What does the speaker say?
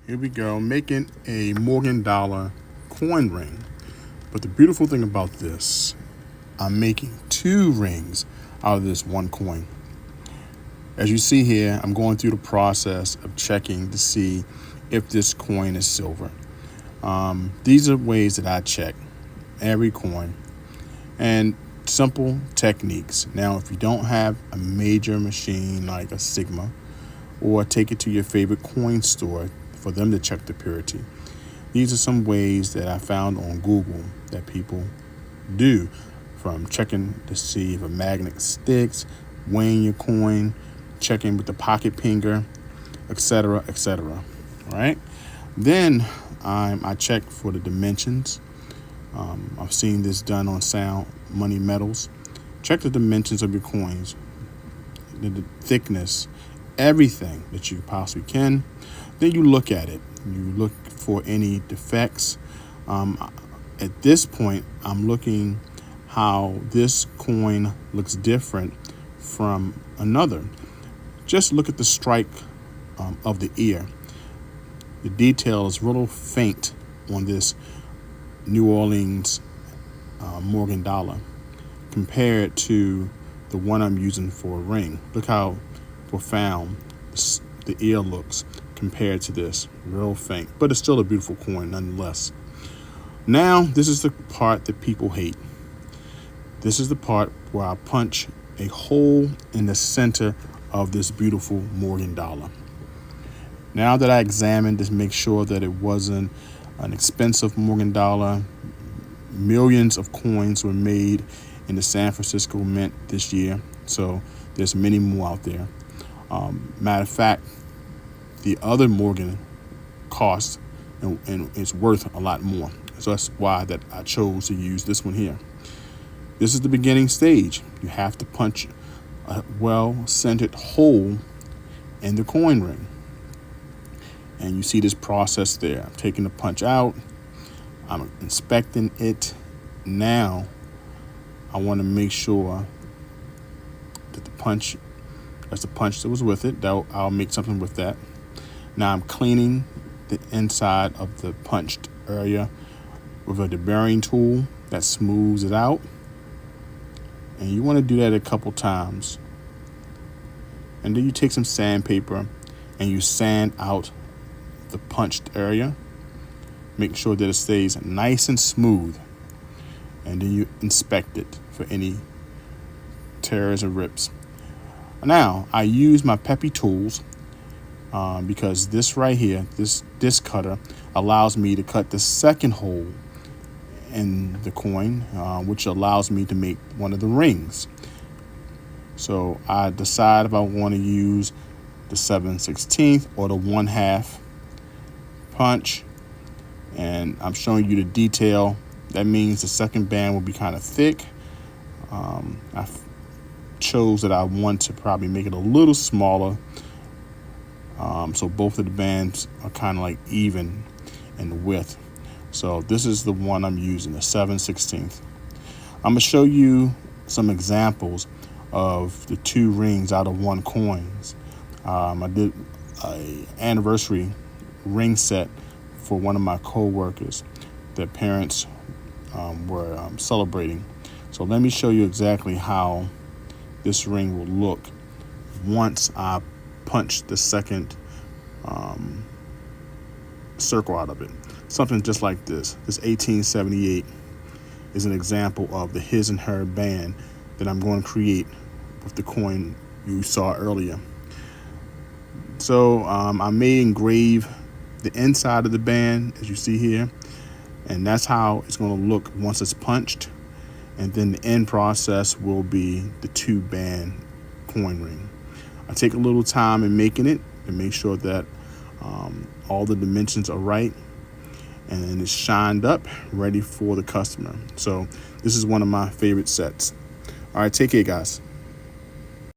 Here we go, making a Morgan dollar coin ring. But the beautiful thing about this, I'm making 2 rings out of this 1 coin. As you see here, I'm going through the process of checking to see if this coin is silver. These are ways that I check every coin and simple techniques. Now, if you don't have a major machine like a Sigma, or take it to your favorite coin store for them to check the purity, these are some ways that I found on Google that people do, from checking to see if a magnet sticks, weighing your coin, checking with the pocket pinger, etc., etc. All right. Then I check for the dimensions. I've seen this done on Sound Money Metals. Check the dimensions of your coins, the thickness, everything that you possibly can. Then you look at it. You look for any defects. At this point, I'm looking how this coin looks different from another. Just look at the strike of the ear. The detail is a little faint on this New Orleans Morgan dollar compared to the one I'm using for a ring. Look how profound the ear looks compared to this. Real faint, but it's still a beautiful coin nonetheless. Now, this is the part that people hate. This is the part where I punch a hole in the center of this beautiful Morgan dollar. Now that I examined to make sure that it wasn't an expensive Morgan dollar, millions of coins were made in the San Francisco Mint this year, so there's many more out there. Matter of fact, the other Morgan costs and it's worth a lot more. So that's why that I chose to use this one here. This is the beginning stage. You have to punch a well-centered hole in the coin ring. And you see this process there. I'm taking the punch out. I'm inspecting it. Now, I want to make sure that that's the punch that was with it. I'll make something with that. Now I'm cleaning the inside of the punched area with a deburring tool that smooths it out. And you want to do that a couple times. And then you take some sandpaper and you sand out the punched area. Make sure that it stays nice and smooth. And then you inspect it for any tears or rips. Now, I use my peppy tools because this right here, this cutter, allows me to cut the second hole in the coin, which allows me to make one of the rings. So I decide if I want to use the 7/16 or the 1/2 punch, and I'm showing you the detail. That means the second band will be kind of thick. I chose that I want to probably make it a little smaller, so both of the bands are kind of like even in width. So this is the one I'm using, the 7/16. I'm gonna show you some examples of the 2 rings out of 1 coins. I did an anniversary ring set for one of my co-workers. Their parents were celebrating. So let me show you exactly how this ring will look once I punch the second circle out of it. Something just like this. This 1878 is an example of the his and her band that I'm going to create with the coin you saw earlier. So I may engrave the inside of the band, as you see here, and that's how it's going to look once it's punched. And then the end process will be the 2-band coin ring. I take a little time in making it to make sure that all the dimensions are right, and then it's shined up, ready for the customer. So this is one of my favorite sets. All right, take care, guys.